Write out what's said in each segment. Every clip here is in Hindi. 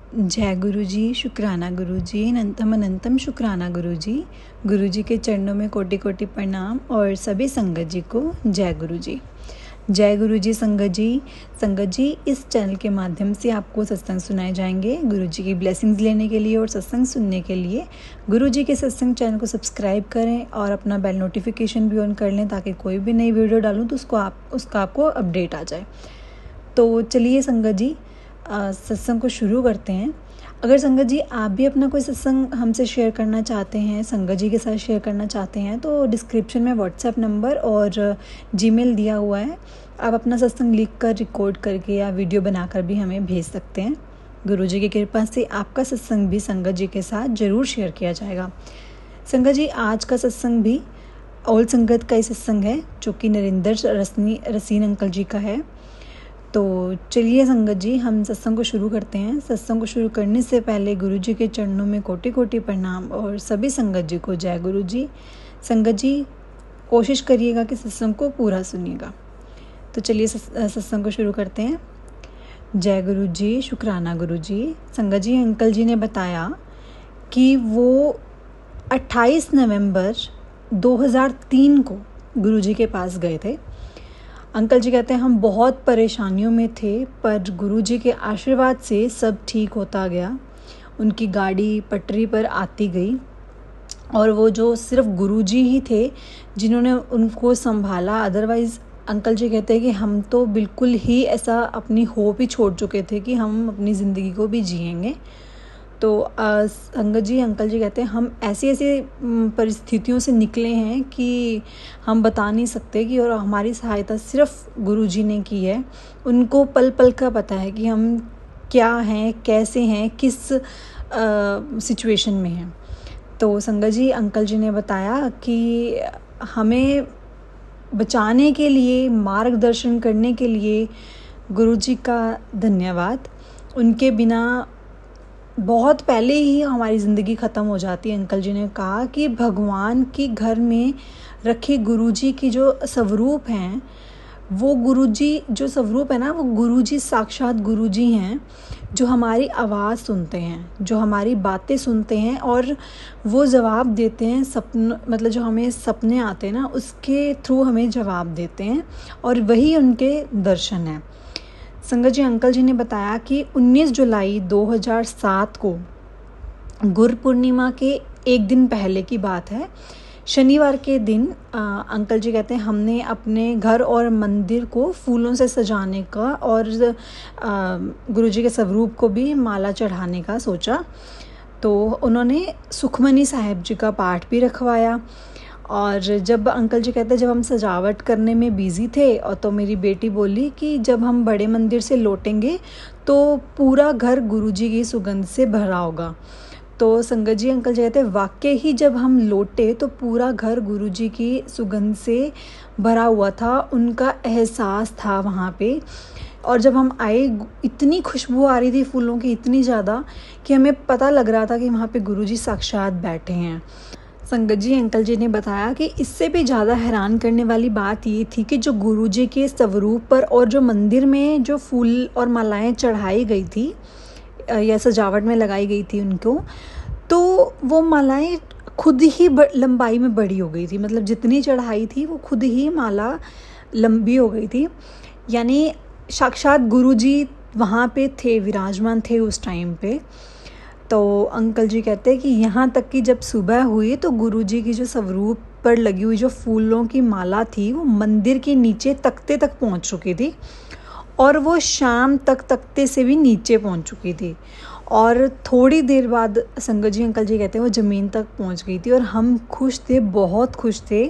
जय गुरु जी, शुक्राना गुरु जी, अनंतम अनंतम शुक्राना गुरु जी। गुरु जी के चरणों में कोटि कोटि प्रणाम और सभी संगत जी को जय गुरु जी। जय गुरु जी। संगत जी, इस चैनल के माध्यम से आपको सत्संग सुनाए जाएंगे। गुरु जी की ब्लेसिंग्स लेने के लिए और सत्संग सुनने के लिए गुरु जी के सत्संग चैनल को सब्सक्राइब करें और अपना बेल नोटिफिकेशन भी ऑन कर लें, ताकि कोई भी नई वीडियो डालूँ तो उसका आपको अपडेट आ जाए। तो चलिए संगत जी, सत्संग को शुरू करते हैं। अगर संगत जी आप भी अपना कोई सत्संग हमसे शेयर करना चाहते हैं, संगत जी के साथ शेयर करना चाहते हैं, तो डिस्क्रिप्शन में व्हाट्सएप नंबर और जीमेल दिया हुआ है। आप अपना सत्संग लिख कर, रिकॉर्ड करके या वीडियो बनाकर भी हमें भेज सकते हैं। गुरु जी की कृपा से आपका सत्संग भी संगत जी के साथ ज़रूर शेयर किया जाएगा। संगत जी, आज का सत्संग भी ऑल संगत का ही सत्संग है, जो कि नरेंद्र रसीन अंकल जी का है। तो चलिए संगत जी, हम सत्संग को शुरू करते हैं। सत्संग को शुरू करने से पहले गुरु जी के चरणों में कोटि कोटि प्रणाम और सभी संगत जी को जय गुरु जी। संगत जी, कोशिश करिएगा कि सत्संग को पूरा सुनिएगा। तो चलिए सत्संग को शुरू करते हैं। जय गुरु जी, शुक्राना गुरु जी। संगत जी, अंकल जी ने बताया कि वो 28 नवंबर 2003 को गुरु जी के पास गए थे। अंकल जी कहते हैं हम बहुत परेशानियों में थे, पर गुरु जी के आशीर्वाद से सब ठीक होता गया। उनकी गाड़ी पटरी पर आती गई और वो जो सिर्फ गुरु जी ही थे जिन्होंने उनको संभाला। अदरवाइज़ अंकल जी कहते हैं कि हम तो बिल्कुल ही ऐसा अपनी होप ही छोड़ चुके थे कि हम अपनी ज़िंदगी को भी जिएंगे। तो संगत जी, अंकल जी कहते हैं हम ऐसी परिस्थितियों से निकले हैं कि हम बता नहीं सकते कि, और हमारी सहायता सिर्फ गुरु जी ने की है। उनको पल पल का पता है कि हम क्या हैं, कैसे हैं, किस सिचुएशन में हैं। तो संगत जी, अंकल जी ने बताया कि हमें बचाने के लिए, मार्गदर्शन करने के लिए गुरु जी का धन्यवाद। उनके बिना बहुत पहले ही हमारी ज़िंदगी ख़त्म हो जाती है। अंकल जी ने कहा कि भगवान के घर में रखे गुरुजी की जो स्वरूप हैं, वो गुरुजी जो स्वरूप है ना, वो गुरुजी साक्षात गुरुजी हैं, जो हमारी आवाज़ सुनते हैं, जो हमारी बातें सुनते हैं और वो जवाब देते हैं। मतलब जो हमें सपने आते हैं ना, उसके थ्रू हमें जवाब देते हैं, और वही उनके दर्शन हैं। संगत जी, अंकल जी ने बताया कि 19 जुलाई 2007 को गुरु पूर्णिमा के एक दिन पहले की बात है, शनिवार के दिन अंकल जी कहते हैं हमने अपने घर और मंदिर को फूलों से सजाने का और गुरु जी के स्वरूप को भी माला चढ़ाने का सोचा। तो उन्होंने सुखमनी साहिब जी का पाठ भी रखवाया। और जब अंकल जी कहते हैं जब हम सजावट करने में बिज़ी थे, और तो मेरी बेटी बोली कि जब हम बड़े मंदिर से लौटेंगे तो पूरा घर गुरुजी की सुगंध से भरा होगा। तो संगत जी, अंकल जी कहते हैं वाकई ही जब हम लौटे तो पूरा घर गुरुजी की सुगंध से भरा हुआ था। उनका एहसास था वहाँ पे। और जब हम आए, इतनी खुशबू आ रही थी फूलों की, इतनी ज़्यादा कि हमें पता लग रहा था कि वहाँ पे गुरुजी साक्षात बैठे हैं। संगत जी, अंकल जी ने बताया कि इससे भी ज़्यादा हैरान करने वाली बात ये थी कि जो गुरुजी के स्वरूप पर और जो मंदिर में जो फूल और मालाएं चढ़ाई गई थी या सजावट में लगाई गई थी उनको, तो वो मालाएं खुद ही लंबाई में बड़ी हो गई थी। मतलब जितनी चढ़ाई थी वो खुद ही माला लंबी हो गई थी। यानी साक्षात गुरुजी वहाँ पे थे, विराजमान थे उस टाइम पे। तो अंकल जी कहते हैं कि यहाँ तक कि जब सुबह हुई तो गुरुजी की जो स्वरूप पर लगी हुई जो फूलों की माला थी वो मंदिर के नीचे तख्ते तक पहुँच चुकी थी, और वो शाम तक तख्ते से भी नीचे पहुँच चुकी थी। और थोड़ी देर बाद संगत जी, अंकल जी कहते हैं वो ज़मीन तक पहुँच गई थी। और हम खुश थे, बहुत खुश थे,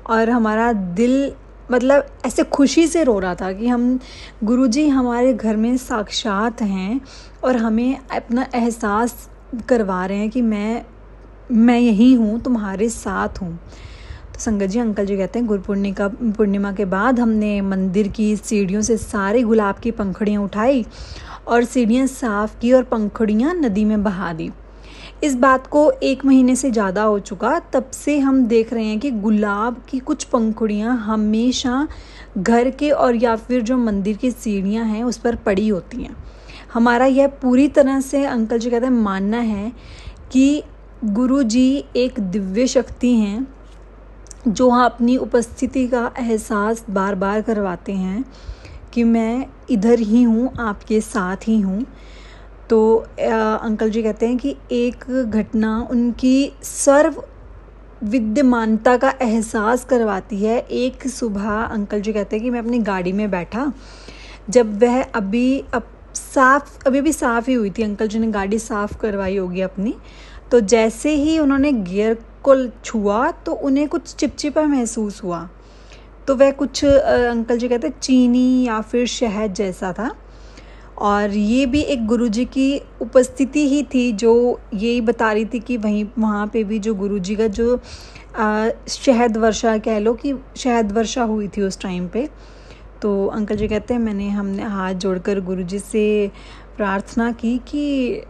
और हमारा दिल मतलब ऐसे खुशी से रो रहा था कि हम गुरुजी हमारे घर में साक्षात हैं और हमें अपना एहसास करवा रहे हैं कि मैं यही हूँ, तुम्हारे साथ हूँ। तो संगत जी, अंकल जी कहते हैं गुरु पूर्णिमा के बाद हमने मंदिर की सीढ़ियों से सारे गुलाब की पंखुड़ियाँ उठाई और सीढ़ियाँ साफ़ की और पंखुड़ियाँ नदी में बहा दी। इस बात को 1 महीने से ज़्यादा हो चुका, तब से हम देख रहे हैं कि गुलाब की कुछ पंखुड़ियाँ हमेशा घर के और या फिर जो मंदिर की सीढ़ियाँ हैं उस पर पड़ी होती हैं। हमारा यह पूरी तरह से अंकल जी कहते हैं मानना है कि गुरु जी एक दिव्य शक्ति हैं जो अपनी उपस्थिति का एहसास बार बार करवाते हैं कि मैं इधर ही हूँ, आपके साथ ही हूँ। तो अंकल जी कहते हैं कि एक घटना उनकी सर्व विद्यमानता का एहसास करवाती है। एक सुबह अंकल जी कहते हैं कि मैं अपनी गाड़ी में बैठा, जब वह अभी भी साफ़ ही हुई थी, अंकल जी ने गाड़ी साफ़ करवाई होगी अपनी, तो जैसे ही उन्होंने गियर को छुआ तो उन्हें कुछ चिपचिपा महसूस हुआ। तो वह कुछ अंकल जी कहते हैं चीनी या फिर शहद जैसा था, और ये भी एक गुरुजी की उपस्थिति ही थी जो यही बता रही थी कि वहाँ पे भी जो गुरुजी का जो शहद वर्षा कह लो कि शहद वर्षा हुई थी उस टाइम पे। तो अंकल जी कहते हैं हमने हाथ जोड़कर गुरुजी से प्रार्थना की कि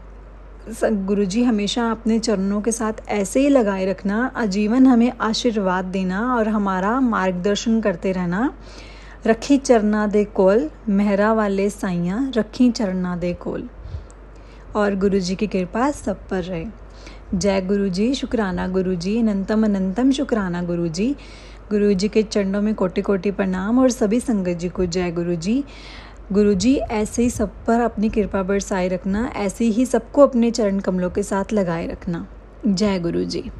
गुरुजी हमेशा अपने चरणों के साथ ऐसे ही लगाए रखना, आजीवन हमें आशीर्वाद देना और हमारा मार्गदर्शन करते रहना। रखी चरना दे कोल मेहरा वाले साइयाँ, रखी चरना दे कोल। और गुरुजी की कृपा सब पर रहे। जय गुरुजी, शुक्राना गुरुजी, अनंतम अनंतम शुक्राना गुरुजी। गुरुजी के चरणों में कोटि कोटि प्रणाम और सभी संगत जी को जय गुरुजी। गुरुजी ऐसे ही सब पर अपनी कृपा बरसाए रखना, ऐसे ही सबको अपने चरण कमलों के साथ लगाए रखना। जय गुरुजी।